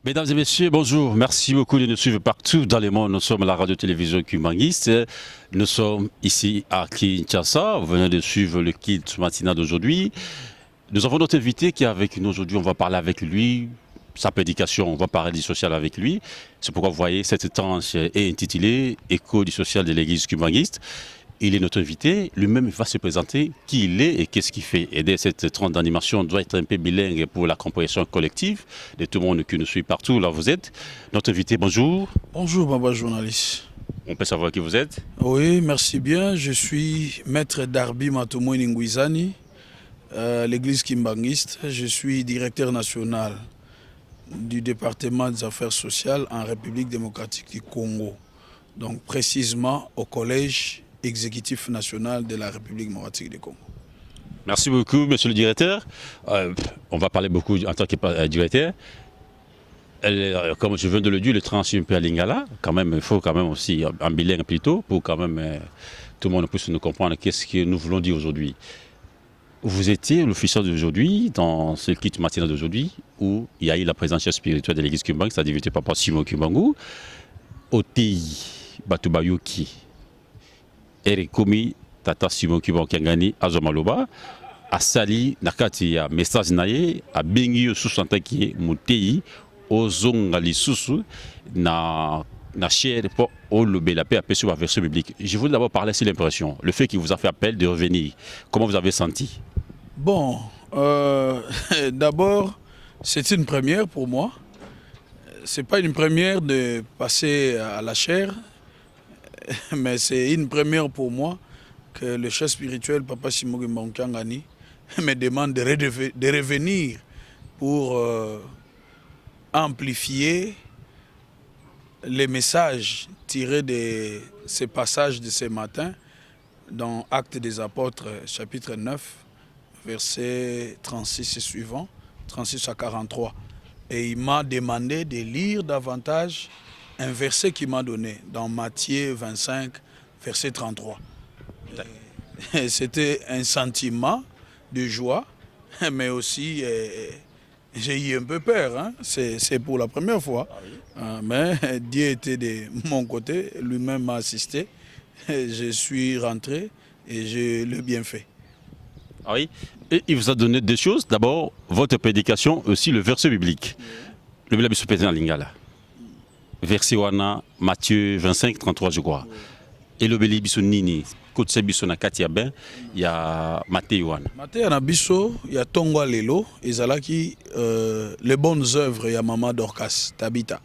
Mesdames et messieurs, bonjour. Merci beaucoup de nous suivre partout dans le monde. Nous sommes à la radio-télévision Kumangiste. Nous sommes ici à Kinshasa. Vous venez de suivre le kit matinal d'aujourd'hui. Nous avons notre invité qui est avec nous aujourd'hui. On va parler avec lui. Sa prédication, on va parler du social avec lui. C'est pourquoi vous voyez, cette tranche est intitulée Écho du social de l'église Kumangiste. Il est notre invité, lui-même va se présenter qui il est et qu'est-ce qu'il fait. Et cette tranche d'animation doit être un peu bilingue pour la compréhension collective de tout le monde qui nous suit partout là où vous êtes. Notre invité, bonjour. Bonjour, papa journaliste. On peut savoir qui vous êtes? Oui, merci bien. Je suis maître Darby Matomoini Nguizani, l'église Kimbangiste. Je suis directeur national du département des affaires sociales en République démocratique du Congo. Donc précisément au collège exécutif national de la République démocratique du Congo. Merci beaucoup, monsieur le directeur. On va parler beaucoup en tant que directeur. Comme je viens de le dire, le tranche un peu à Lingala. Quand même, il faut quand même aussi un bilingue plutôt pour quand même tout le monde puisse nous comprendre qu'est-ce que nous voulons dire aujourd'hui. Vous étiez l'officiel d'aujourd'hui, dans ce kit matinal d'aujourd'hui, où il y a eu la présence spirituelle de l'église Kumbang, c'est-à-dire Papa Simon Kumbangu, Otei Batubayoki, Erekomi Tata Simon Kumbangu Kangani, Azomaloba, Asali Nakati ya message naye, a bengi yo susantaki Mutei, Ozonga lisusu, na chair pour lever la paix à sur la version biblique. Je voulais d'abord parler sur l'impression, le fait qu'il vous a fait appel de revenir. Comment vous avez senti? Bon, d'abord, c'est une première pour moi. C'est pas une première de passer à la chair, mais c'est une première pour moi que le chef spirituel Papa Simogi Mbankangani me demande de revenir pour amplifier les messages tirés de ces passages de ce matin dans Actes des Apôtres, chapitre 9, versets 36 et suivants, 36 à 43. Et il m'a demandé de lire davantage un verset qu'il m'a donné dans Matthieu 25, verset 33. C'était un sentiment de joie, mais aussi j'ai eu un peu peur. Hein? C'est pour la première fois. Mais Dieu était de mon côté, lui-même m'a assisté. Je suis rentré et je l'ai bien fait. Ah oui. Et il vous a donné deux choses. D'abord, votre prédication, aussi le verset biblique. Le Bible est dans Lingala. Verset wana, Matthieu 25, 33, je crois. Et le Bible est nini. Côté biso na kati ya ben, ya Matthieu wana. Matthieu na biso, ya tongwa lelo, ezalaki les bonnes œuvres ya Maman Dorcas, Tabita.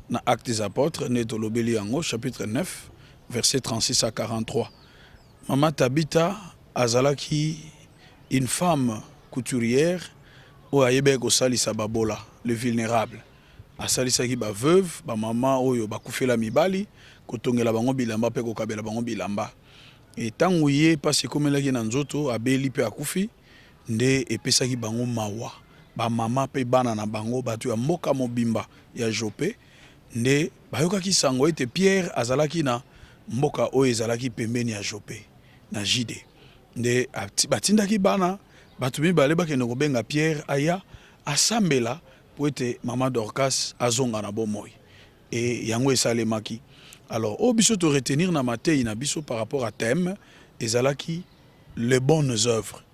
Na Actes des Apôtres, neto lobeli yango, chapitre 9, verset 36 à 43. Maman Tabita azalaki une femme couturière où ayebek osalisa babola, le vulnérable. Asalisaki ba veuve, ba maman oyo bakufela mibali, kotongela bango bilamba pe kokabela bango bilamba. Et tango ye pasi komelaki na nzoto abeli pe akufi, nde epesaki bango mawa. Ba mama pe bana na bango batu ya mboka mobimba ya Jope, nde bayokaki sango ete Pierre azalaki na mboka oyo ezalaki pembeni ya Jope na Jide. Nde batindaki bana batu mibale bakende kobenga Pierre aya asambela po ete Maman Dorcas azonga na bomoi. Et yango esalemaki. Alors au biso to retenir na Matthieu na biso par rapport à thème ezalaki les bonnes œuvres.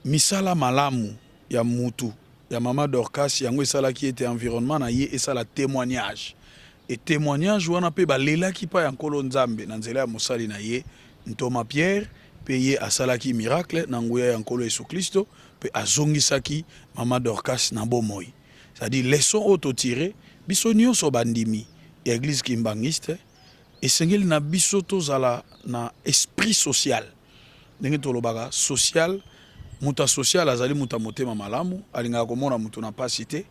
Misala malamu ya mutu ya Maman Dorcas yango esalaki ete environnement na ye esala témoignage. Et témoignage wana pe balelaki pa ya nkolo nzambe na nzela ya mosali na ye ntoma Pierre pe ye asalaki miracle na nguya ya nkolo Yesu Kristo pe azongisaki Maman Dorcas na bomoi. C'est-à-dire leçon auto tiré biso nyonso bandimi église kimbangiste esengeli na biso tozala na esprit social. Ndenge tolobaka social, muta social azali muta motema malamu, alingaka komona mutu na pasi te,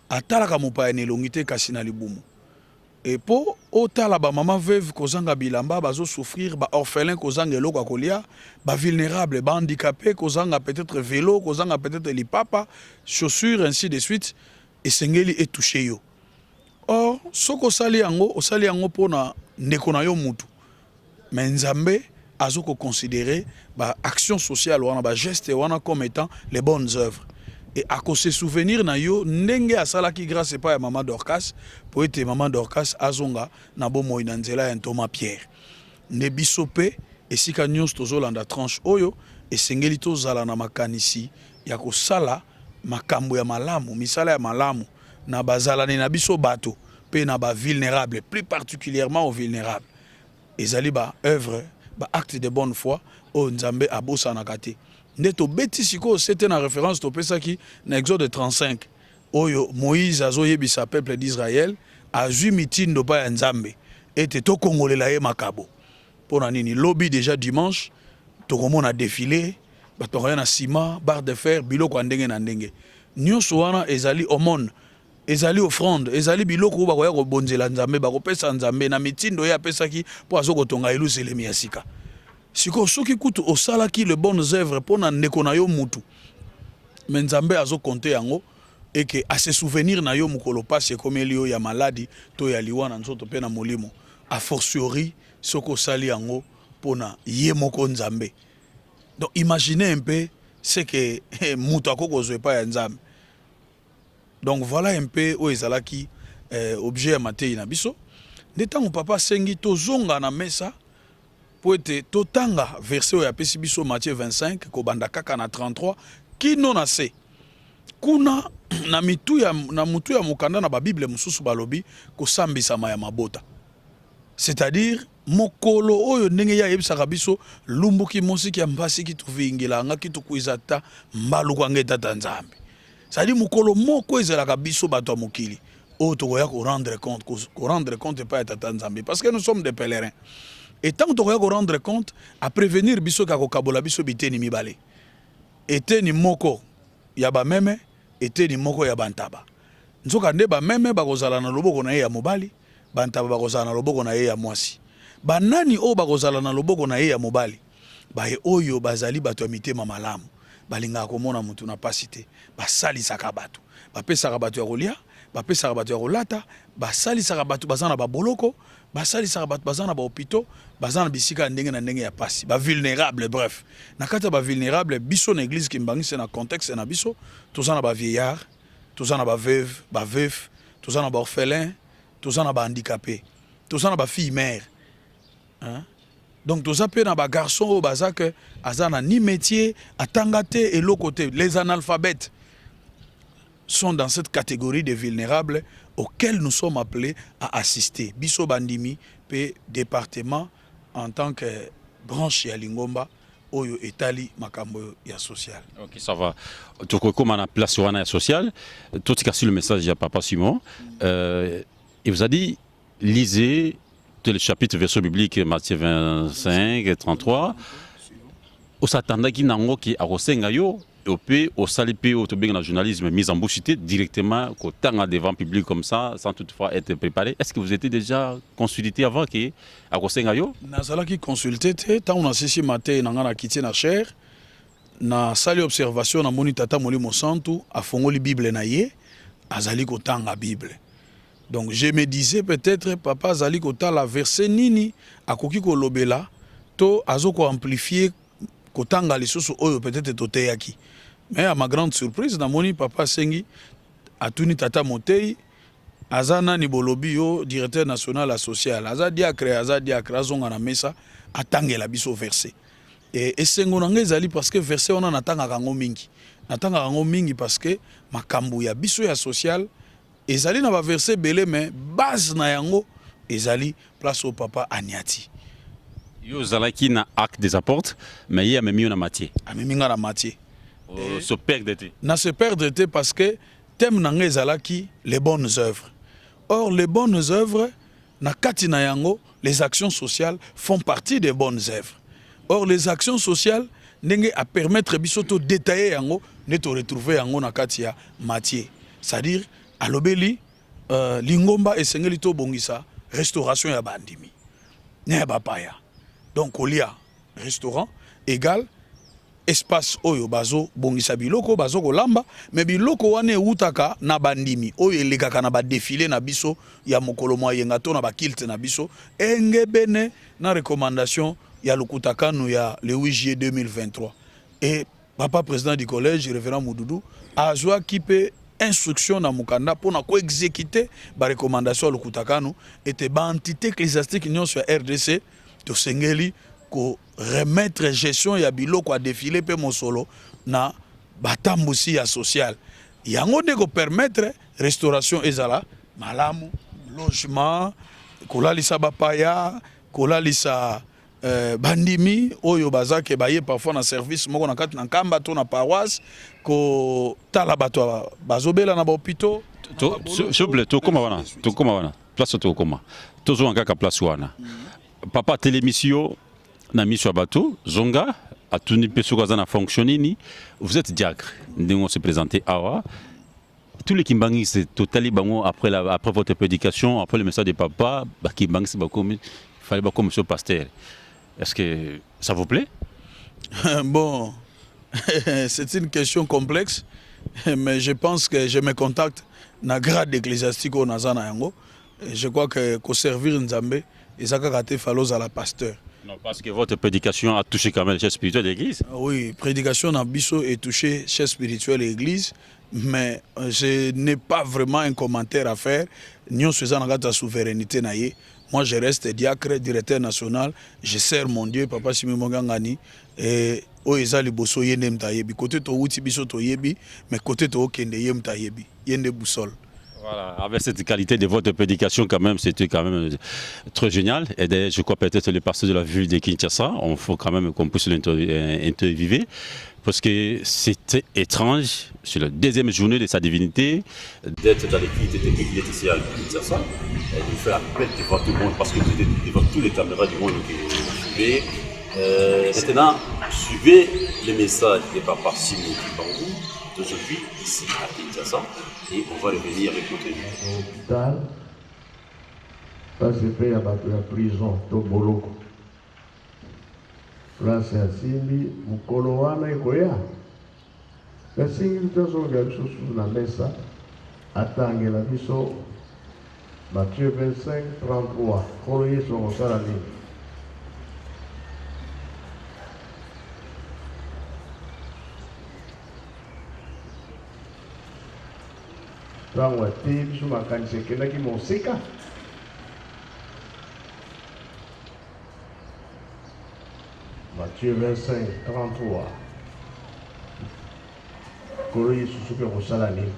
atalaka mopaya na elongi te kasi na libumu. Et po otala ba mama veuve kozanga bilamba bazo souffrir, ba orphelin kozanga eloko ya kolia, ba vulnérable, ba handicapé kozanga peut-être vélo, kozanga peut-être lipapa, chaussures ainsi de suite, esengeli etouché yo. Or soko osali yango pona ndeko na yo mutu. Mais Nzambe azoko considérer ba action sociale wana ba geste wana comme étant les bonnes œuvres. et à cause se souvenir na yo ndenge asala ki grâce pas ya maman Dorcas pour être maman Dorcas azonga na bomo ina nzela ya Thomas Pierre ne bisope esika nyonso tozolanda tranche oyo esengeli tozala na makanisi ya kosala makambo ya malamu misala ya malamu na bazalani na biso bato pe na ba vulnérable plus particulièrement aux vulnérables ezali ba œuvre ba acte de bonne foi o nzambe abosa na kate ndeto beti siko c'était na référence to pesaki na Exode 35 oyo Moïse azoyebisa peuple d'Israël azwi mitindo pa ya nzambe ete to kongolela ye makabo pona nini lobby déjà dimanche to komona défilé bato na ciment barre de fer biloko ndenge na ndenge nyonso wana ezali omone ezali offrande ezali biloko bakoya kobonzela nzambe bakopesa nzambe na mitindo ye apesaki po azokotonga Yelusalemi ya sika siko soki kutu osalaki le bonnes œuvres pona ndeko na yo mutu mais nzambe azokonte yango et que à se souvenir na yo mukolo pasi ekomeli yo ya maladi to ya liwa na nzoto pe na molimo a fortiori soko sali yango pona ye moko nzambe. Donc imaginez un peu ce que mutu akokozwe pa ya nzambe. Donc voilà un peu où ezalaki objet ya matei na biso nde tango papa sengi tozonga na mesa po ete totanga verset oyo apesi biso Matthieu 25 kobanda kaka na 33 kino na se kuna na mutu ya mokanda na babible mosusu balobi kosambisama ya mabota c'est-à-dire mokolo oyo ndenge ya yebisaka biso lumbuki mosiki ya mpasi kituvingilanga kitukwizata mbaluku ange tata nzambe c'est-à-dire mokolo moko ezalaka biso bato ya mokili oyo tokoya rendre compte pa ya tata nzambe parce que nous sommes des pèlerins. Et tant que tu rendre compte, à prévenir biso kako kabola biso biteni mibale. Eteni moko ya ba meme, eteni moko ya bantaba. Nzoka nde ba meme bakozala na loboko na ye ya mobali, bantaba bakozala na loboko na ye ya mwasi. Banani o bakozala na loboko na ye ya mobali. Ba ye oyo bazali bato ya mitema malamu. Balinga komona mutu na pasite, basalisaka bato. Bapesaka bato ya kolia, bapesaka bato ya kolata, basalisaka bato bazana ba boloko. Basali sarabat bazana ba hôpitaux bazana bisika ndenge na ndenge ya pasi ba vulnérable bref nakata ba vulnérable biso na église kimbangisi na contexte na biso tozana ba vieillard tozana ba veuf tozana ba orphelin tozana ba handicapé tozana ba fille mère hein donc tozape na ba garçon o bazaka azana ni métier atangate et l'autre côté les analphabètes sont dans cette catégorie de vulnérables auxquels nous sommes appelés à assister. Biso Bandimi, pe département en tant que branche ya Lingomba, oyo etali makambo ya social. Ok, ça va. Tu crois comment on a place sur la social? Tout est cassé le message à Papa Simon. Il vous a dit, lisez le chapitre verset biblique Matthieu 25 et 33. Au s'attendait qu'il n'ango qui a resengayo. Au salipe au le journalisme mise en bouche directement au temps devant public comme ça sans toutefois être préparé. Est-ce que vous étiez déjà consulté avant que à Rosengayo? Nazala qui consulté tant on a sisi matin na ngana kiti na cher na sali observation na moni tata molimo santu a fongoli bible na ye azali ko tanga bible. Donc je me disais peut-être papa azali ko tala verset nini akoki ko lobela to azoko amplifier ko tanga lisusu oyo peut-être toteyaki. Mais à ma grande surprise, na moni papa sengi atuni tata motei azana ni bolobi yo directeur national social azadi akre azonga na mesa atangela biso verset et sengo nanga ezali parce que verset on atanga kango mingi parce que makambu ya biso ya social ezali na ba verset belé mais base na yango ezali place au papa aniati yo zalaki na acte des apôtres mais il y a même na matière amiminga na matière se perdre na se perdre parce que thème nanga ezalaki les bonnes œuvres. Or les bonnes œuvres na kati na yango les actions sociales font partie des bonnes œuvres. Or les actions sociales ndenge à permettre biso to détailler yango neto retrouver yango na kati ya matière, c'est-à-dire alobeli lingomba esengeli to bongisa restauration ya bandimi ne bapaya. Donc olia restaurant égal espace oyo bazo bongisa biloko bazo kolamba mais biloko wane utaka na bandimi oyo elekaka na ba défilé na biso ya mokolo moyenga to na ba kilte na biso engebene na recommandation ya lukutakanu ya le 8 juillet 2023 et papa président du collège révérend Moudoudou azwa kipe instruction na mukanda pour na ko exécuter ba recommandation à l'Okutakano et ba entité ecclésiastique nyonso ya RDC to sengeli ko remettre gestion ya biloko a défiler pe mosolo na batambusi ya social yango de ko permettre restauration ezala malamu logement kolalisa bapaya kolalisa bandimi oyo bazake baye parfois na service moko na kati na nkamba to na paroisse ko tala bato bazobela na ba hôpitaux s'il vous plaît to koma wana place to koma tozo ngaka place wana papa télémission na mission bato zonga atuni peso kaza na fonctionnini vous êtes diacre ndingo se présenter awa tous les Kimbangi c'est totalement bango après votre prédication après le message de papa ba Kimbangi c'est comme fallait pas comme monsieur pasteur. Est-ce que ça vous plaît? Bon, c'est une question complexe, mais je pense que je me contacte dans le grade ecclésiastique au Nazana Yango. Je crois que servir Nzambe, et ça a falloir à la pasteur. Non, parce que votre prédication a touché quand même le chef spirituel de l'église. Oui, prédication dans Bisso est touché chef spirituel de l'église, mais je n'ai pas vraiment un commentaire à faire. Nous sommes dans la souveraineté. Moi, je reste diacre, directeur national. Je sers mon Dieu, Papa Simi Mongangani. Et Oeza Liboso Yende Mtayebi. Côté to Outi Biso Toyebi, mais côté to Okende Yem Tayebi. Yende Boussol. Voilà, avec cette qualité de votre prédication, quand même, c'était quand même très génial. Et d'ailleurs, je crois peut-être le pasteur de la ville de Kinshasa, on faut quand même qu'on puisse l'interviewer. Parce que c'était étrange, sur la deuxième journée de sa divinité, d'être dans l'équipe technique, il était ici à Kinshasa, et de faire appel devant tout le monde, parce que vous étiez devant tous les caméras du monde qui vous suivaient. Maintenant, suivez le message de Papa Simi Kimbangu d'aujourd'hui, ici à Kinshasa, et on va revenir écouter. L'hôpital, ça c'est fait à la prison, Toboloko. Place ya Simbi, mukolo wana ikoya. Kasingi tuzonga biso na mesa, atangela biso Matthieu 25, 33. Kolo Yesu ngosala nini? Tango ati biso makanisi ekendaki mosika. Matthieu 25, 33. Kolo Yesu soki akosala nini?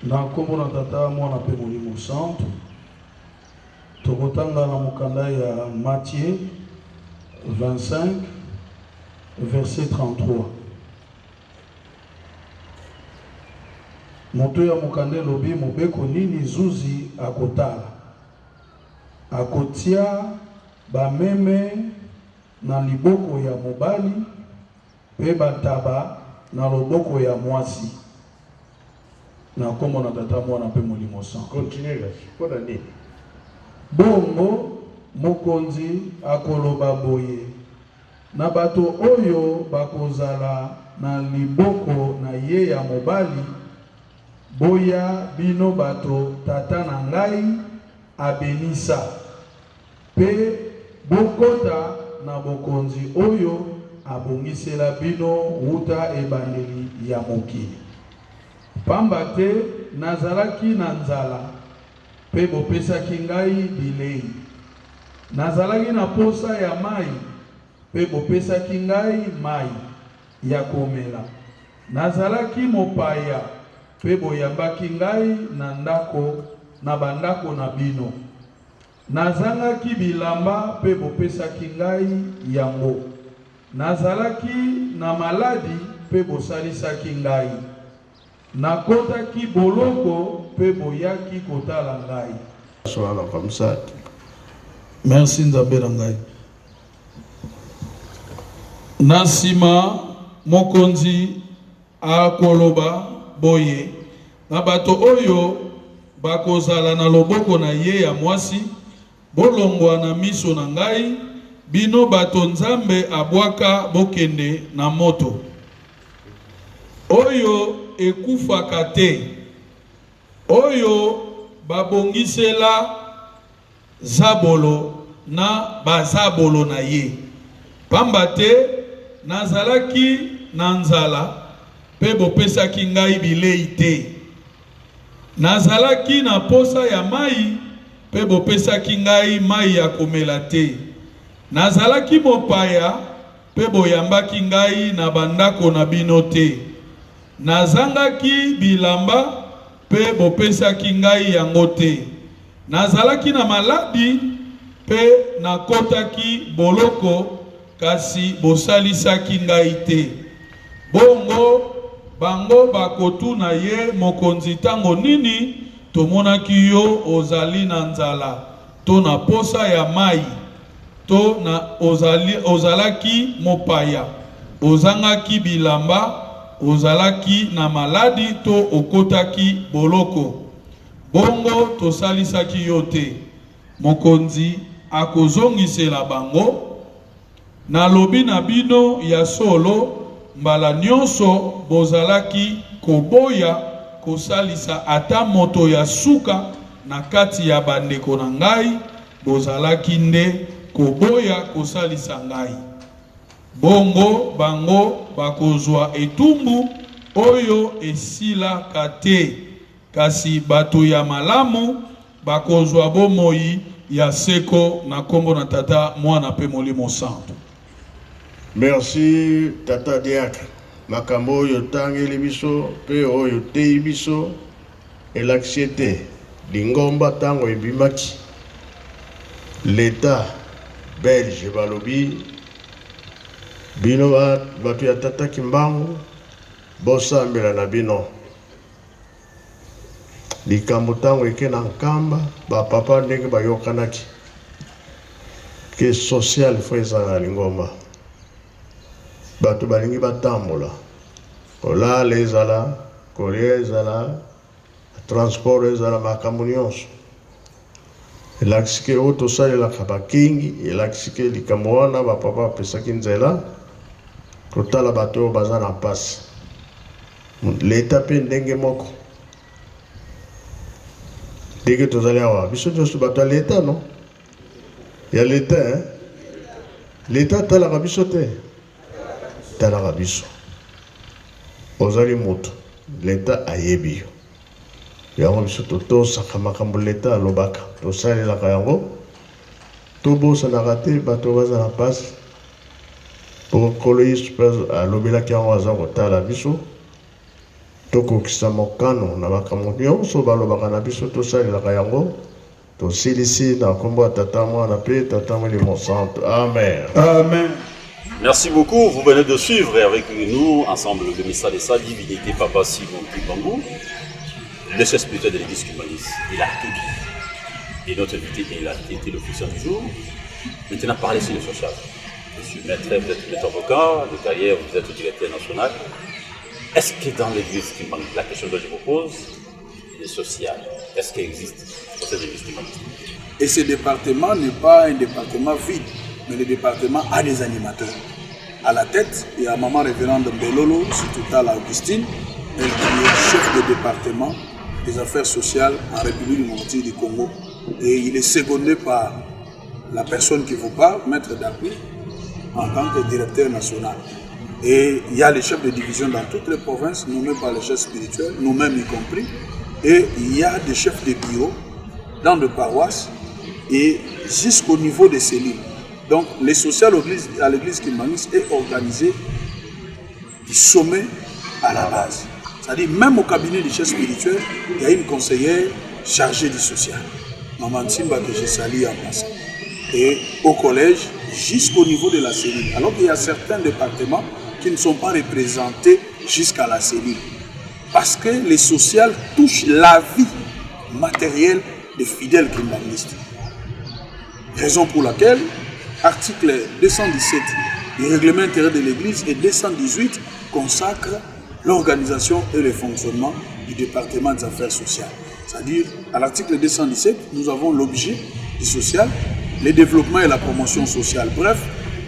Na kombo na tata mwana pe molimo santo tokotanga na mokanda ya Matthieu 25 verset 33. Moto ya mokanda lobi mobeko nini zuzi akotala akotia bameme na liboko ya mobali pe bataba na loboko ya mwasi. Na kombo na tata mwana pe molimo santo. Continuez là, pour la nini? Bongo mokonzi akoloba boye na bato oyo bakozala na liboko na ye ya mobali boya bino bato tata na ngai abenisa pe bokota na bokonzi oyo abongisela bino wuta ebandeli ya mokili. Pamba te nazalaki na nzala pe bopesaki ngai bilei. Nazalaki na posa ya mai pe bopesaki ngai mai ya komela. Nazalaki mopaya pe boyambaki ngai na bandako na bino. Nazangaki bilamba pe bopesaki ngai yango. Nazalaki na maladi pe bosalisaki ngai. Nakotaki boloko pe boyaki kotala ngai. Soala comme ça. Merci Nzambe na ngai. Nasima mokonzi akoloba boye na bato oyo bakozala na loboko na ye ya mwasi bolongwa na miso na ngai bino bato nzambe abwaka bokende na moto oyo ekufaka te, oyo babongisela zabolo na bazabolo na ye. Pamba te nazalaki na nzala pe bopesaki ngai bilei te, nazalaki na posa ya mai pe bopesaki ngai mai ya komela te, nazalaki mopaya pe boyambaki ngai na bandako na bino te, nazangaki bilamba pe bopesaki ngai yango te, nazalaki na maladi pe nakotaki boloko kasi bosalisaki ngai te. Bongo bango bakotuna ye mokonzi tango nini tomonaki yo ozali na nzala to na posa ya mai to na ozalaki mopaya, ozangaki bilamba, ozalaki na maladi to okotaki boloko, bongo tosalisaki yo te. Mokonzi akozongisela bango, nalobi na bino ya solo, mbala nyonso bozalaki koboya kosalisa ata moto ya suka na kati ya bandeko na ngai, bozalaki nde koboya kosalisa ngai. Bongo bango bakozwa etumbu oyo esila kate, kasi bato ya malamu bakozwa bomoi ya seko na kombo na tata mwana pe molimo santo. Merci Tata Diacre. Makambo oyo tangeli biso pe oyo tei biso elaksiete lingomba tango ebimaki. L'État belge balobi bino batu ya Tata Kimbangu bosambela na bino. Likambo tango eke na nkamba bapapa ndenge bayokanaki ke social fo ezala lingomba. Bato balingi batambola kolala ezala, kolia ezala, transport ezala, makambo nyonso. Elakisike oyo tosalelaka bakingi, elakisike likambo wana bapapa bapesaki nzela kotala bato oyo baza na mpasi. L'État mpe ndenge moko ndenge tozali awa biso nyonso bato ya l'État, non? Ya l'État, l'État talaka biso te, talaka biso. Ozali moto, l'État ayebi yo. Yango biso totosaka makambo l'État alobaka, tosalelaka yango, tobosanaka te bato baza na mpasi. Pokolo Yesu alobelaki yango aza kotala biso, tokokisa mokano na makambo nyonso balobaka na biso tosalelaka yango, tosilisi na kombo ya Tata Mwana pe Tata Molimo Santo. Amen. Amen. Merci beaucoup. Vous venez de suivre avec nous ensemble le message de sa divinité Papa Simon Kimbangu, le chef spirituel de l'église cubaniste. Il a tout dit. Et notre invité, il a été le puissant du jour. Maintenant, parlez sur le social. Je suis maître, vous êtes maître avocat de carrière, vous êtes directeur national. Est-ce que dans l'église Kimbangu, la question que je vous pose, le social, est-ce qu'il existe dans cette église Kimbangu? Et ce département n'est pas un département vide, mais le département a des animateurs. À la tête, il y a Maman Révérende Mbelolo, Situtala Augustine, elle qui est chef de département des affaires sociales en République démocratique du Congo. Et il est secondé par la personne qui vous parle, Maître Dapi, en tant que directeur national. Et il y a les chefs de division dans toutes les provinces, nommés par les chefs spirituels, nous-mêmes y compris. Et il y a des chefs de bureau dans les paroisses et jusqu'au niveau des cellules. Donc, les social à l'église Kimbangu est organisé du sommet à la base. C'est-à-dire, même au cabinet du chef spirituel, il y a une conseillère chargée du social. Maman Simba que j'ai sali en passant. Et au collège, jusqu'au niveau de la cellule. Alors qu'il y a certains départements qui ne sont pas représentés jusqu'à la cellule. Parce que les sociales touchent la vie matérielle des fidèles kimbanguistes. Raison pour laquelle article 217 du règlement intérieur de l'Église et 218 consacrent l'organisation et le fonctionnement du département des affaires sociales. C'est-à-dire, à l'article 217, nous avons l'objet du social, le développement et la promotion sociale. Bref,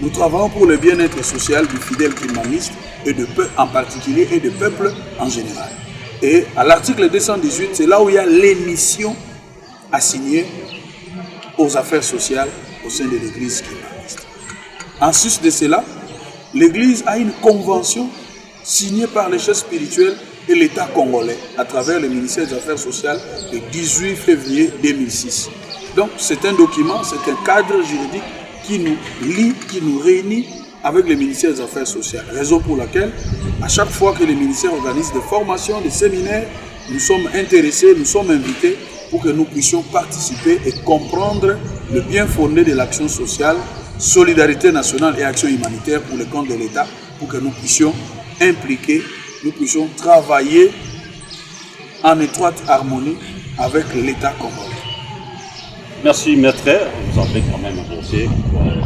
nous travaillons pour le bien-être social du fidèle kimbanguiste et de peuple en particulier et de peuple en général. Et à l'article 218, c'est là où il y a l'émission assignée aux affaires sociales au sein de l'église kimbanguiste. En sus de cela, l'église a une convention signée par les chefs spirituels et l'État congolais à travers le ministère des Affaires sociales le 18 février 2006. Donc c'est un document, c'est un cadre juridique qui nous lie, qui nous réunit avec le ministère des Affaires sociales. Raison pour laquelle, à chaque fois que le ministère organise des formations, des séminaires, nous sommes intéressés, nous sommes invités pour que nous puissions participer et comprendre le bien fondé de l'action sociale, solidarité nationale et action humanitaire pour le compte de l'État, pour que nous puissions impliquer, nous puissions travailler en étroite harmonie avec l'État congolais. Merci maître, vous en faites quand même un dossier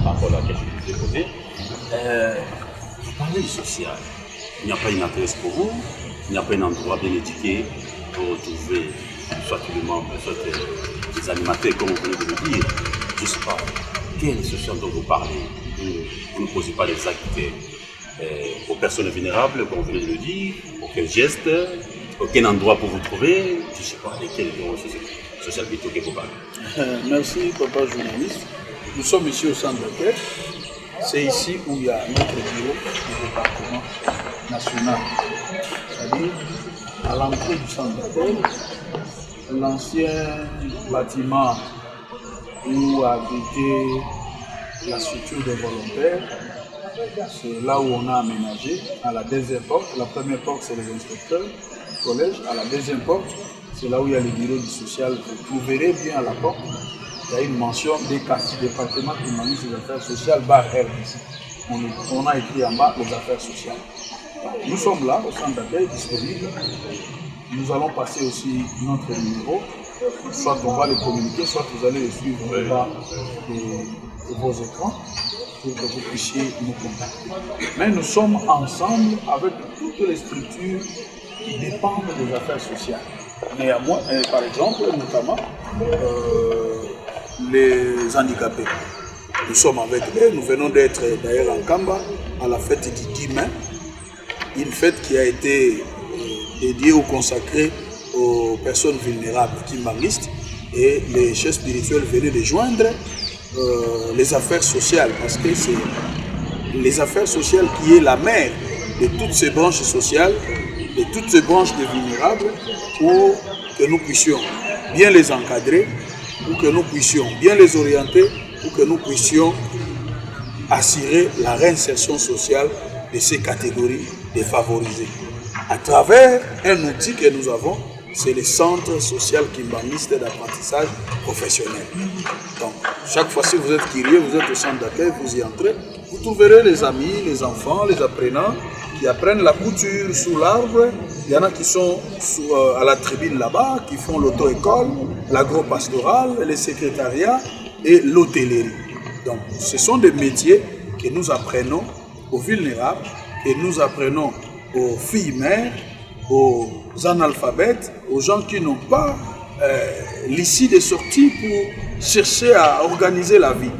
par rapport à la question que je vous ai posée. Vous parlez du social, il n'y a pas une adresse pour vous, il n'y a pas un endroit bien indiqué pour retrouver soit tous les membres, soit les animateurs comme vous venez de le dire. Je ne sais pas, quel est le social dont vous parlez? Vous ne posez pas les actes aux personnes vulnérables, comme vous venez de le dire, aucun geste, aucun endroit pour vous trouver, je ne sais pas, lesquels social plutôt que vous parlez. Merci papa journaliste. Nous sommes ici au centre d'accueil. C'est ici où il y a notre bureau du département national. C'est-à-dire à l'entrée du centre d'accueil, l'ancien bâtiment où habitait la structure des volontaires. C'est là où on a aménagé. À la deuxième porte, la première porte c'est les inspecteurs du collège. À la deuxième porte, c'est là où il y a le bureau du social. Vous verrez bien à la porte, il y a une mention DECAS, département humaniste des affaires sociales, barre R. On a écrit en bas les affaires sociales. Nous sommes là au centre d'accueil disponible. Nous allons passer aussi notre numéro. Soit on va le communiquer, soit vous allez le suivre au bas de vos écrans pour que vous puissiez nous contacter. Mais nous sommes ensemble avec toutes les structures qui dépendent des affaires sociales. Néanmoins, par exemple, notamment les handicapés. Nous sommes avec eux, nous venons d'être d'ailleurs en Kamba à la fête du 10 mai, une fête qui a été dédiée ou consacrée aux personnes vulnérables kimbanguistes, et les chefs spirituels venaient de joindre les affaires sociales, parce que c'est les affaires sociales qui est la mère de toutes ces branches sociales, de toutes ces branches de vulnérables, pour que nous puissions bien les encadrer, pour que nous puissions bien les orienter, pour que nous puissions assurer la réinsertion sociale de ces catégories défavorisées. À travers un outil que nous avons, c'est le centre social kimbanguiste d'apprentissage professionnel. Donc, chaque fois si vous êtes curieux, vous êtes au centre d'accueil, vous y entrez, vous trouverez les amis, les enfants, les apprenants qui apprennent la couture sous l'arbre. Il y en a qui sont à la tribune là-bas, qui font l'auto-école, l'agro-pastoral, le secrétariat et l'hôtellerie. Donc, ce sont des métiers que nous apprenons aux vulnérables, que nous apprenons aux filles mères, aux analphabètes, aux gens qui n'ont pas l'issue de sortie pour chercher à organiser la vie.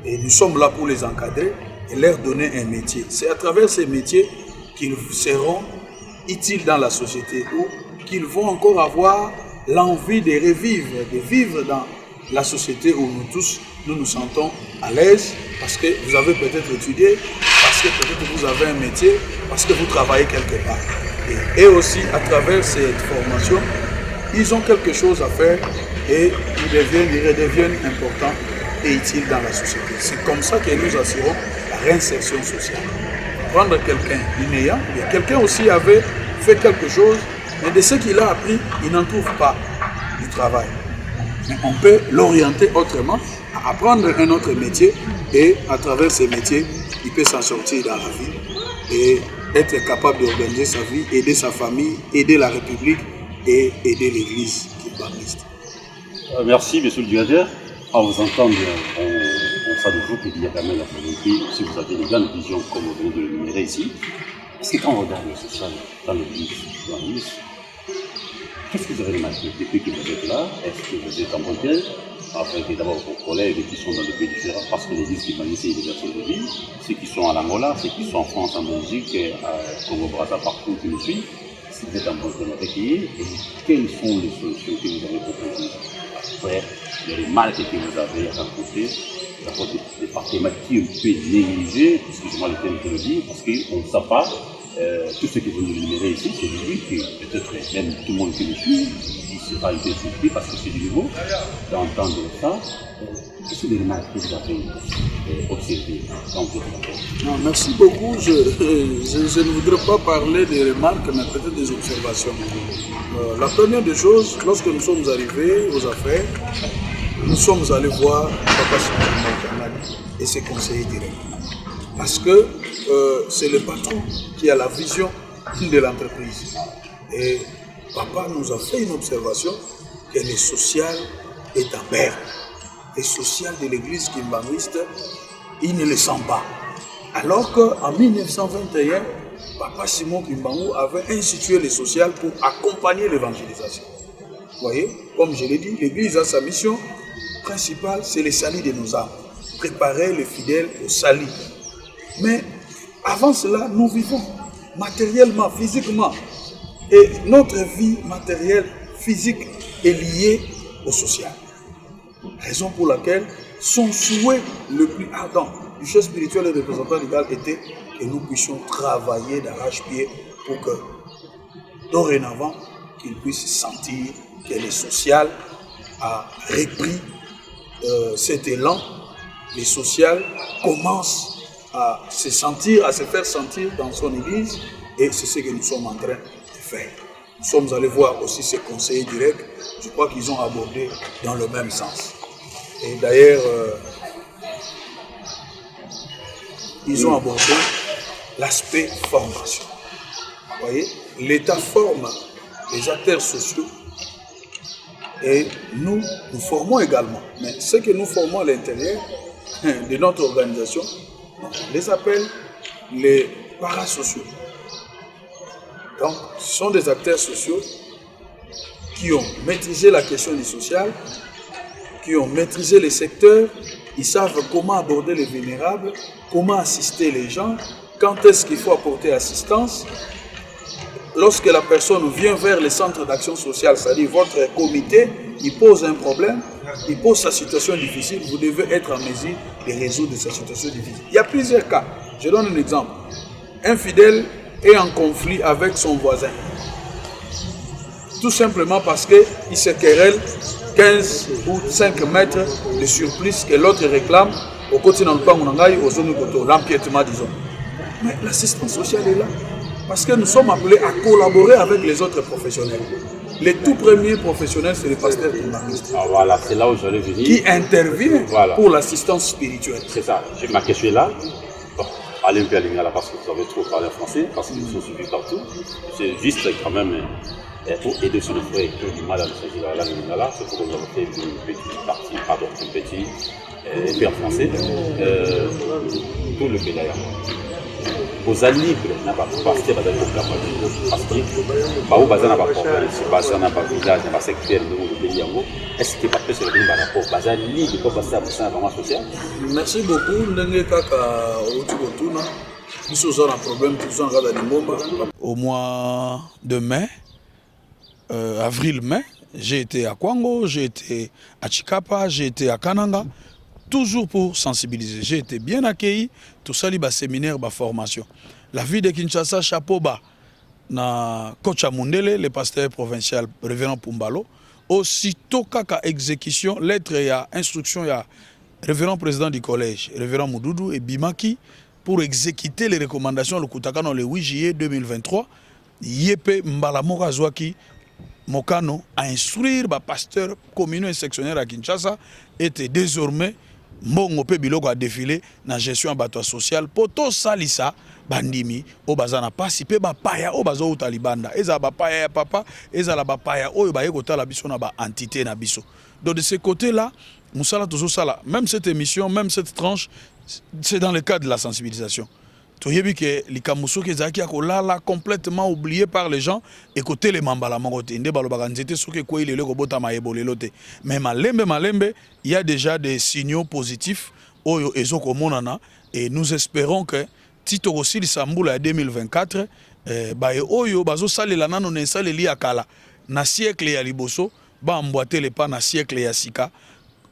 Et nous sommes là pour les encadrer et leur donner un métier. C'est à travers ces métiers qu'ils seront utiles dans la société, ou qu'ils vont encore avoir l'envie de revivre, de vivre dans la société où nous tous, nous nous sentons à l'aise, parce que vous avez peut-être étudié, parce que peut-être vous avez un métier, parce que vous travaillez quelque part. Et aussi, à travers cette formation, ils ont quelque chose à faire et ils redeviennent importants et utiles dans la société. C'est comme ça que nous assurons la réinsertion sociale. Prendre quelqu'un inayant, quelqu'un aussi avait fait quelque chose, mais de ce qu'il a appris, il n'en trouve pas du travail. Mais on peut l'orienter autrement, à apprendre un autre métier, et à travers ce métier, il peut s'en sortir dans la vie et être capable d'organiser sa vie, aider sa famille, aider la République et aider l'Église kimbanguiste. Merci, monsieur le directeur. En vous entendant, on sait de vous qu'il y a quand même la volonté, si vous avez une grande vision comme vous venez de l'énumérer ici. Parce que quand on regarde le social dans l'Église, Qu'est-ce que vous avez remarqué depuis que vous êtes là? Est-ce que vous êtes en bon terme avec d'abord vos collègues qui sont dans des pays différents? Parce que l'Église qui m'a laissé l'université de vie, ceux qui sont en Angola, ceux qui sont en France, en Belgique, à Congo-Brazzaville, partout qui nous suivent, si vous êtes en bon terme avec eux, et quelles sont les solutions que vous avez proposées après les remarques que vous avez rencontrées, d'abord des partenaires qui ont pu négliger, excusez-moi le terme que je dis, parce qu'on ne sait pas. Tout ce que vous nous énumérez ici, c'est du but que peut-être même tout le monde qui le suit, il sera un peu surpris parce que c'est du nouveau d'entendre ça. Qu'est-ce que les remarques que vous avez observées dans votre rapport? Merci beaucoup. Je ne voudrais pas parler des remarques, mais peut-être des observations. La première des choses, lorsque nous sommes arrivés aux affaires, nous sommes allés voir Papa Simon et ses conseillers directs. Parce que c'est le patron qui a la vision de l'entreprise. Et Papa nous a fait une observation que le social est en berne. Le social de l'église kimbanguiste, il ne le sent pas. Alors qu'en 1921, Papa Simon Kimbangu avait institué le social pour accompagner l'évangélisation. Vous voyez, comme je l'ai dit, l'église a sa mission principale, c'est le salut de nos âmes. Préparer les fidèles au salut. Mais avant cela, nous vivons matériellement, physiquement. Et notre vie matérielle, physique est liée au social. Raison pour laquelle son souhait le plus ardent du chef spirituel et représentant légal était que nous puissions travailler d'arrache-pied pour que, dorénavant, qu'il puisse sentir que le social a repris cet élan. Le social commence à se sentir, à se faire sentir dans son église, et c'est ce que nous sommes en train de faire. Nous sommes allés voir aussi ses conseillers directs, je crois qu'ils ont abordé dans le même sens. Et d'ailleurs, ils ont abordé l'aspect formation. Vous voyez, l'État forme les acteurs sociaux et nous formons également. Mais ce que nous formons à l'intérieur de notre organisation, on les appelle les parasociaux. Donc, ce sont des acteurs sociaux qui ont maîtrisé la question du social, qui ont maîtrisé les secteurs, ils savent comment aborder les vulnérables, comment assister les gens, quand est-ce qu'il faut apporter assistance. Lorsque la personne vient vers les centres d'action sociale, c'est-à-dire votre comité, il pose un problème, il pose sa situation difficile, vous devez être en mesure de résoudre sa situation difficile. Il y a plusieurs cas. Je donne un exemple. Un fidèle est en conflit avec son voisin. Tout simplement parce qu'il se querelle 15 ou 5 mètres de surplus que l'autre réclame au côté de l'empiètement, disons. Mais l'assistance sociale est là. Parce que nous sommes appelés à collaborer avec les autres professionnels. Les tout premiers professionnels, c'est les pasteurs kimbanguistes. Ah, voilà, c'est là où j'allais venir. Qui interviennent pour l'assistance spirituelle. C'est ça. Ma question est là. Bon, allez un peu à l'ingala parce que vous avez trop parlé français, parce qu'ils sont suivis partout. C'est juste quand même pour aider sur le frère qui ont du mal à s'agir de la langue lingala. C'est pour que vous avez fait une petite partie, pardon, un petit peu en français. Tout le pays d'ailleurs. Aux alliés, n'a pas passé dans le parce que Bao Bazan n'a pas province, Bazan n'a pas village, n'a pas secteur de pays. Est-ce que pas peut se revenir par rapport Bazan libre pour passer à un moment social? Merci beaucoup. Au mois de mai, avril-mai, j'ai été à Kwango, j'ai été à Chikapa, j'ai été à Kananga. Toujours pour sensibiliser. J'ai été bien accueilli, tout ça, il y a séminaire, formation. La ville de Kinshasa, chapeau bas, na Kocha Mundele, le pasteur provincial, révérend Pumbalo. Aussitôt qu'à exécution, lettre et instruction, il y a révérend président du collège, révérend Moudoudou et Bimaki, pour exécuter les recommandations le Koutakano le 8 juillet 2023. Yépe Mbalamora Zouaki Mokano a instruire le pasteur communaux et sectionnaire à Kinshasa était désormais Mbongo pe biloko a défilé na gestion à bateau social poto salisa bandimi o bazana pasi pe ba paya o bazo utalibanda eza ba paya ya papa eza la ba paya o ba yekota la biso na ba entité na biso. Donc de ce côté-là, Moussala toujours sala, même cette émission, même cette tranche, c'est dans le cadre de la sensibilisation. toyebi ke likamuso ke zaki ya kolala complètement oublié par les gens et côté les mambala mangote nde balobaka nzete soki ko ile ko bota mayebolo te mais malembe il y a déjà des signaux positifs oyo ezoko monana et nous espérons que tito kosili sambula ya 2024 baye oyo bazo salela nano ne saleli akala na siècle ya liboso ba mboate le pas na siècle ya sika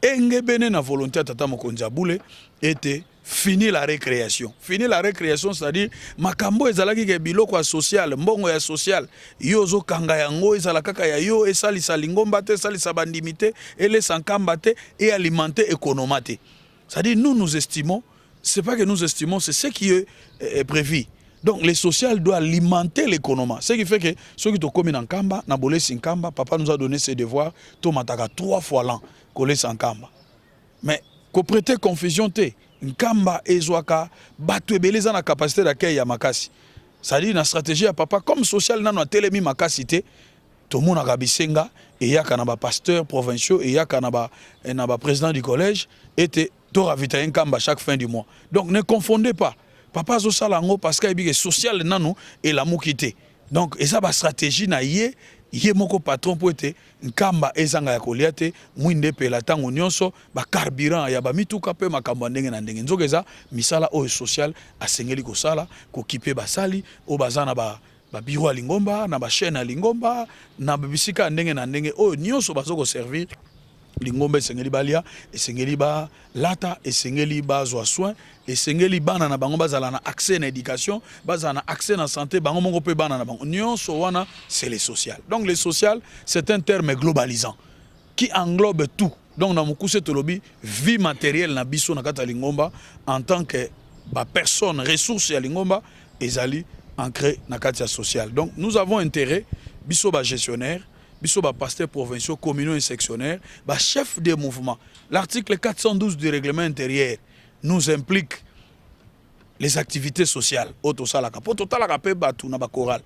engebene na volonté ya tata mokonzi abule était fini la récréation. Fini la récréation, c'est-à-dire makambo ezalaki ke biloko ya social, mbongo ya social, yozo kanga yango ezalaka ya yo esalisa lingomba te, esalisa bandimité, ele sankamba te et alimenter économate. C'est-à-dire nous estimons, c'est pas que nous estimons, c'est ce qui est prévu. Donc les social doivent alimenter l'économie. Ce qui fait que ceux qui sont commis en Kamba, na bolé Sinkamba, papa nous a donné ses devoirs, to mataka 3 fois l'an, collé Sankamba. Mais qu'on prête confusion te. Nkamba ezwaka batu ebeleza na capacité d'accueil ya makasi. C'est-à-dire na stratégie ya papa comme social nano atelemi makasi te to mona kabisenga et yaka na ba pasteur provinciaux et yaka na ba président du collège était to ravitailler Nkamba chaque fin du mois. Donc ne confondez pas. Papa zo salango parce que ebi social nano et la mukité. Donc et ça ba stratégie na yé moko patron po ete Nkamba ezanga ya kolia te mwinde pela tango nyonso ba carburant ya ba mituka pe makambo ndenge na ndenge nzokeza misala o social asengeli ko sala ko kipe basali o bazana ba bureau ya lingomba na ba chaîne ya lingomba na bisika ndenge na ndenge o nyonso bazoko servir lingomba esengeli balia esengeli ba lata esengeli ba zwa soin esengeli bana na bango bazala na accès na éducation bazala na accès na santé bango mongo pe bana na bango nyonso wana c'est le social. Donc le social c'est un terme globalisant qui englobe tout. Donc na mukuse tolobi vie matérielle na biso na kata lingomba en tant que ba personne ressource ya lingomba ezali ancré na kata social. Donc nous avons intérêt biso ba gestionnaire biso ba pasteur provinciaux communaux et sectionnaires ba chef des mouvements. L'article 412 du règlement intérieur nous implique les activités sociales. Auto salaka po total rapé batu na ba chorale.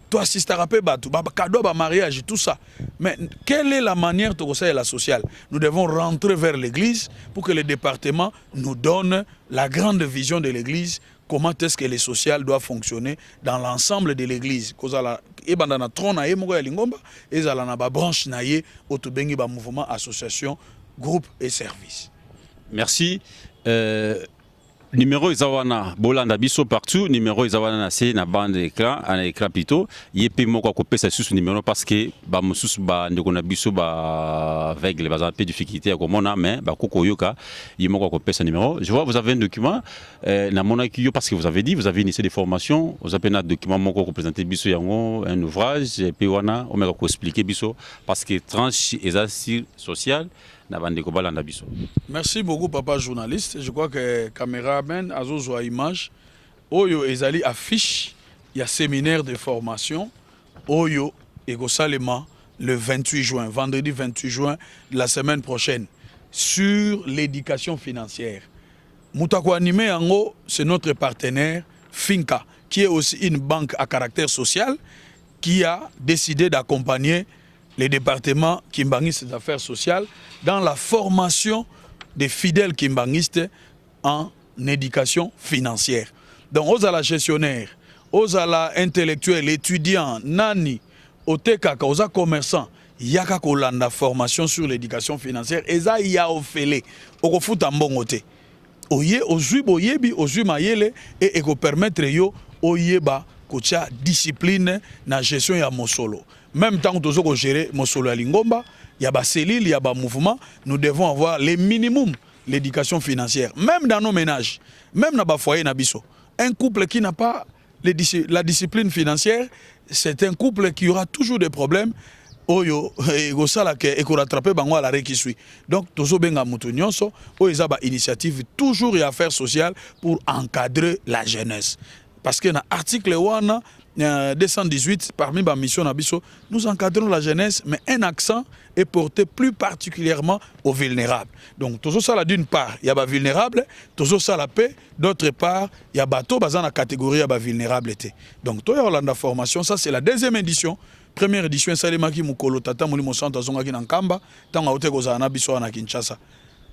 To assister rapé batu ba cadeau ba mariage tout ça. Mais quelle est la manière de conseiller la sociale? Nous devons rentrer vers l'église pour que le département nous donne la grande vision de l'église. Comment est-ce que les sociales doivent fonctionner dans l'ensemble de l'église? Kozala ebanda na tron na yemoko ya lingomba ezala na ba branche na ye otobengi ba mouvement association groupe et service. Merci. Numéro Izawana Bolanda Biso partout, numéro Izawana na c'est na bande d'écran, en écran plutôt. Yépe moko kopé ça sur ce numéro parce que ba mususu ba ndekona biso ba avec les bazan peu difficulté comme on a mais ba koko yoka yemoko kopé ce numéro. Je vois vous avez un document na monaki parce que vous avez dit vous avez initié des formations, vous avez un document moko représenter biso yango un ouvrage et puis wana on m'a expliquer biso parce que tranche exercice social. Merci beaucoup papa journaliste. Je crois que caméraman azozo image oyo ezali affiche il y a séminaire de formation oyo egosalema le 28 juin, vendredi 28 juin de la semaine prochaine sur l'éducation financière. Moutako animé yango, c'est notre partenaire Finca qui est aussi une banque à caractère social qui a décidé d'accompagner les départements kimbangistes d'affaires sociales dans la formation des fidèles kimbangistes en éducation financière. Donc, aux ala gestionnaires, aux ala intellectuels, étudiants, nani, aux tekaka, aux commerçants, yaka kolanda formation sur l'éducation financière, eza ya ofele, okofuta mbongote. Oye, ozui boyebi, ozui mayele, et eko permettre yo, oyeba, kocha discipline na gestion ya mosolo. Même temps que nous gérer mosolo ya lingomba, il y a ba cellule, il y a ba mouvement, nous devons avoir les minimums l'éducation financière. Même dans nos ménages, même dans ba foyer na biso. Un couple qui n'a pas la discipline financière, c'est un couple qui aura toujours des problèmes. Oyo ego sala ke eko rattraper bango à l'arrêt qui suit. Donc tozo benga mutu nyonso, o eza ba initiative toujours et affaires sociales pour encadrer la jeunesse. Parce que dans l'article 218, parmi les missions d'Abisso, nous encadrons la jeunesse, mais un accent est porté plus particulièrement aux vulnérables. Donc, tout ça, d'une part, il y a des vulnérables, tout ça, la paix, d'autre part, il y a bateau dans la catégorie de vulnérabilité. Donc, tout la formation, ça, c'est la deuxième édition. Première édition, c'est le Mukolo Tata Mouli Monsanta Zonga Kinankamba, tant à Ozana Bisso à Kinshasa.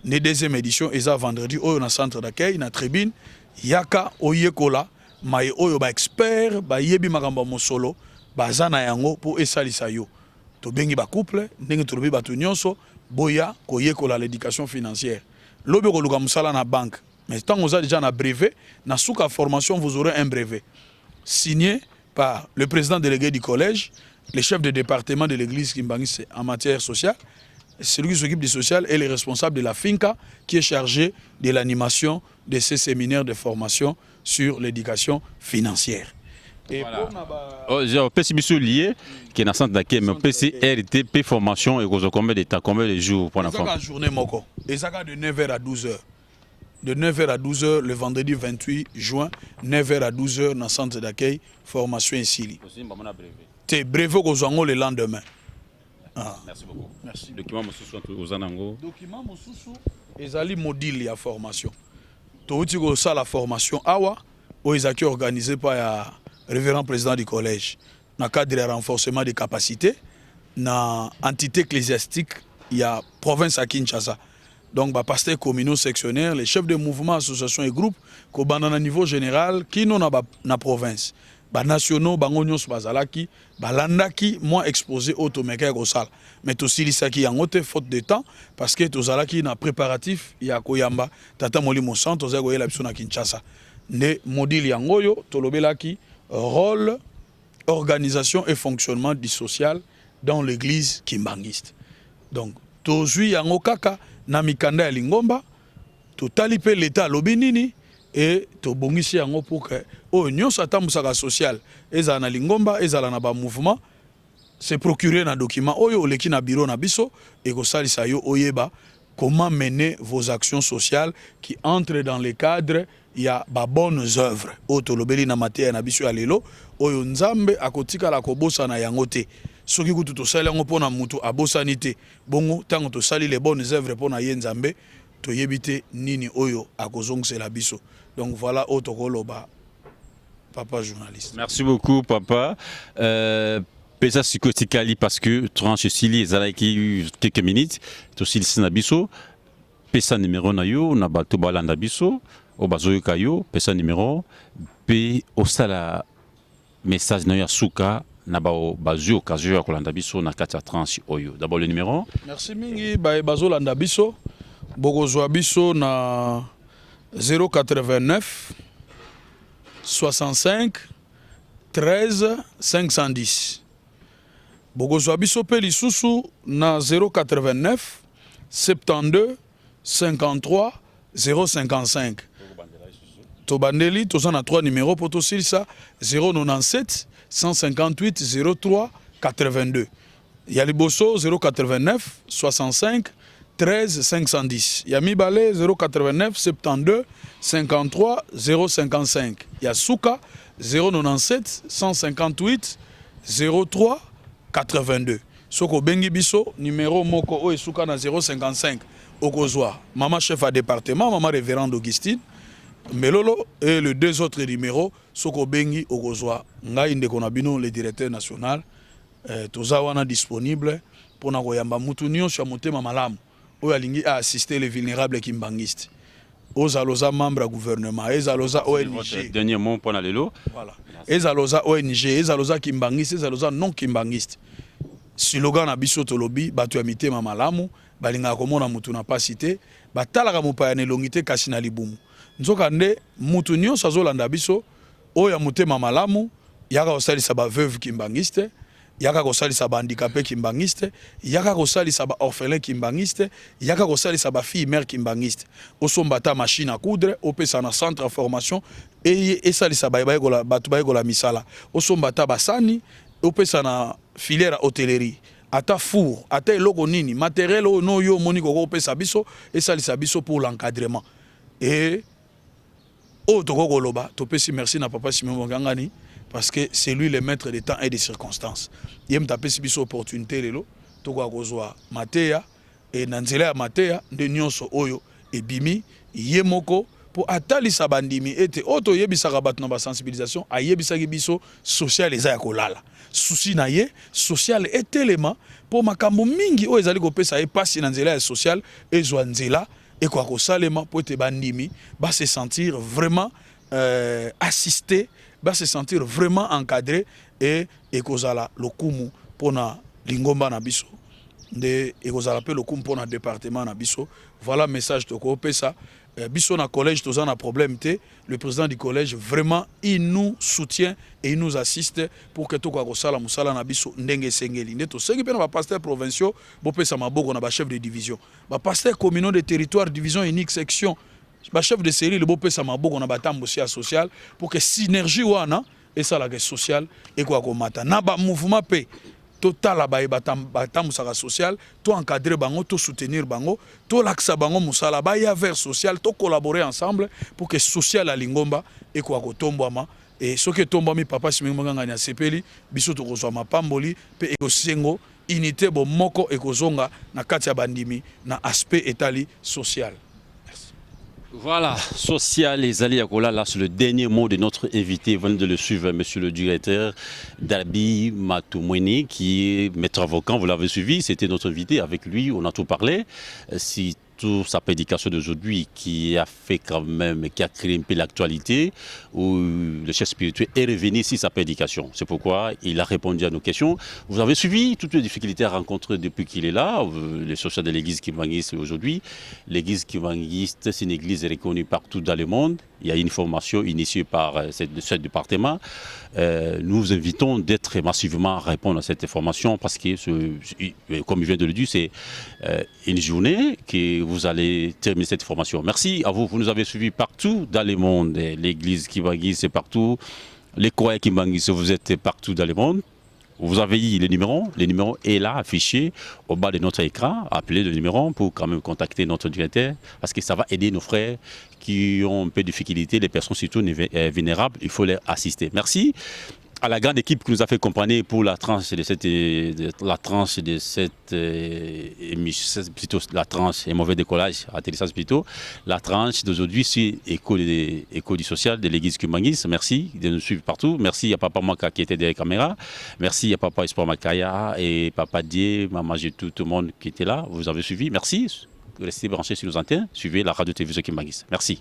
La deuxième édition, est vendredi, au centre d'accueil, na tribune, Yaka Oyekola. mai oyo ba expert ba yebi makambo mosolo baza na yango po esalisa yo to bengi ba couple ndenge to lobi bato nyonso boya koyekola l'éducation financière lobi ko luka musala na banque mais tant vous avez déjà un brevet na souka formation vous aurez un brevet signé par le président délégué du collège, le chef de département de l'église Kimbangiste en matière sociale, celui qui s'occupe du social et le responsable de la FINCA qui est chargé de l'animation de ces séminaires de formation sur l'éducation financière. Et voilà. J'ai un lié qui est dans le centre d'accueil, mais PC RTP formation et combien de temps, combien de jours pour la formation? Journée moko. Et ça de 9h à 12h. De 9h à 12h le vendredi 28 juin, 9h à 12h dans le centre d'accueil, formation ici. Tu brevet au le lendemain. Ah. Merci beaucoup. Merci. Document Mosusu aux Anango. Document Mosusu, ezali module ya formation. Touti ko ça la formation awa, o ezaki organisé par ya révérend président du collège. Dans le cadre de renforcement des capacités, dans entité ecclésiastique, il y a province à Kinshasa. Donc, les pasteurs communaux sectionnaires, les chefs de mouvements, associations et groupes, qui sont à niveau général, qui sont dans la province. Les nationaux, les nyons, bazalaki, balandaki, moi exposé au Tomeka Gosal. Mais aussi, les qui ont faute de temps, parce que tous les na préparatif, il y a Koyamba, Tata Moli Monsan, tous les la à Kinshasa. Ne module yangoyo, tolobelaki, rôle, organisation et fonctionnement du social dans l'église kimbangiste. Donc, tous yango kaka, na mikanda ya lingomba totali pe l'état lobi nini et tobongisi yango pour que o nyonso atambusaka social ezala na lingomba ezala na ba mouvement se procurer na document oyo oleki na bureau na biso et kosalisa yo oyeba comment mener vos actions sociales qui entrent dans le cadre ya ba bonnes œuvres o tolobeli na mateya na biso ya lelo oyo nzambe akotika la kobosa na yango te. Soki kutu tosali yango pona mutu abosani te bongo tango tosali les bonnes œuvres pona ye nzambe toyebite nini oyo akozongisela biso. Donc voilà otokoloba papa journaliste. Merci beaucoup papa. Pesa sikotikali parce que tranche sili ezalaki quelques minutes to sili sina biso pesa numéro na yo na bato balanda biso o bazoyoka yo pesa numéro pe osala message na ya suka. Nabao bazu occasion ya kolanda biso na kati ya tranche oyo. D'abord le numéro. Merci mingi bazo landa biso bokozwa biso na 089 65 13 510. Bokozwa biso pe lisusu na 089 72 53 055. Tobandeli toza na 3 numéros pour to ça 097 158 03 82. Yaliboso 089 65 13 510. Yamibale 089 72 53 055. Yasuka 097 158 03 82. Soko bengi biso numéro moko o esuka na 055 okozwa maman chef à département, maman révérende Augustine Melolo et les deux autres numéros Soko bengi okozwa ngai ndeko na bino le directeur national toza wana disponible pour na koyamba mutu nyonso ya motema malamu oyo alingi a assister les vulnérables kimbangistes ozaloza membre ya gouvernement ezaloza ONG dernier mot pour na lelo voilà ezaloza ONG ezaloza kimbangiste ezaloza non kimbangiste slogan na biso tolobi bato ya mitema malamu balinga komona mutu na pasité batalaka mopaya na elongi te kasi na libumu nzoka nde mutu nyonso azolanda biso oyo ya motema malamu yaka kosalisa ba veuve kimbangiste yaka kosalisa ba handicapé kimbangiste yaka kosalisa ba orphelin kimbangiste yaka kosalisa ba fille mère kimbangiste osomba ta machine à coudre opesa na centre de formation et salisa ba bayekola batu bayekola misala osomba ta basani opesa na filière hôtellerie ata four ata eloko nini matériel o no yo moni ko opesa biso et salisa biso pour l'encadrement et o toko koloba topesi merci na papa Simon Mongangani parce que c'est lui le maître des temps et des circonstances. Il me tape si biso opportunité lelo toko akozwa mateya et nanzela ya mateya de nyonso oyo et bimi yemoko pour atalisa bandimi ete oto yebisaka bato na ba sensibilisation ayebisaki biso social eza ya kolala souci na ye social etelema pour makambo mingi o ezali kopesa e pasi na nzela ya social ezwa nzela et quoi ko salema pour ete bandimi ba se sentir vraiment assister, va se sentir vraiment encadré et ekozala lokumu pona lingomba na biso. De ekozala pe lokumu pona département na biso. Voilà message toko pesa. Biso na collège toza na problème te. Le président du collège vraiment il nous soutient et il nous assiste pour que toko akosala musala na biso ndenge sengeli. Ndeto sengi pe na ba pasteurs provinciaux bo pesa maboko na ba chef de division. Ba pasteurs communaux de territoire division unique section. Ba chef de série le bo pesa maboko na batambo social pour que synergie wana et ça la social et quoi komata na ba mouvement pe total la batambo saka social to encadrer bango to soutenir bango to laksa bango musala ba ya vers social to collaborer ensemble pour que social la lingomba et quoi kotombwama et ce que tombwami papa simengo nganga sepeli biso to kozwa mapamboli pe ekosengo unité bo moko ekozonga na kati ya bandimi na aspect etali social. Voilà, social les alliés Akola, là c'est le dernier mot de notre invité, venez de le suivre, monsieur le directeur Darby Matoumweni, qui est maître avocat, vous l'avez suivi, c'était notre invité, avec lui on a tout parlé, si toute sa prédication d'aujourd'hui qui a fait quand même, qui a créé un peu l'actualité, où le chef spirituel est revenu sur sa prédication. C'est pourquoi il a répondu à nos questions. Vous avez suivi toutes les difficultés rencontrées depuis qu'il est là, les social de l'église kimbanguiste aujourd'hui. L'église kimbanguiste, c'est une église reconnue partout dans le monde. Il y a une formation initiée par ce département. Nous vous invitons d'être massivement à répondre à cette formation parce que, comme il vient de le dire, c'est une journée que vous allez terminer cette formation. Merci à vous. Vous nous avez suivis partout dans le monde. L'église kimbanguiste, c'est partout. Les croyants kimbanguistes, vous êtes partout dans le monde. Vous avez eu le numéro est là affiché au bas de notre écran, appelez le numéro pour quand même contacter notre directeur parce que ça va aider nos frères qui ont un peu de difficulté, les personnes surtout vulnérables, il faut les assister. Merci à la grande équipe qui nous a fait comprendre pour la tranche de cette émission, plutôt la tranche et mauvais décollage à Télésas plutôt. La tranche d'aujourd'hui, c'est Éco du social de l'église Kimbanguiste. Merci de nous suivre partout. Merci à Papa Maka qui était derrière la caméra. Merci à Papa Espoir Makaya et Papa Die, Maman J'ai tout le monde qui était là. Vous avez suivi. Merci. Restez branchés sur nos antennes. Suivez la radio-télévision Kimbanguiste. Merci.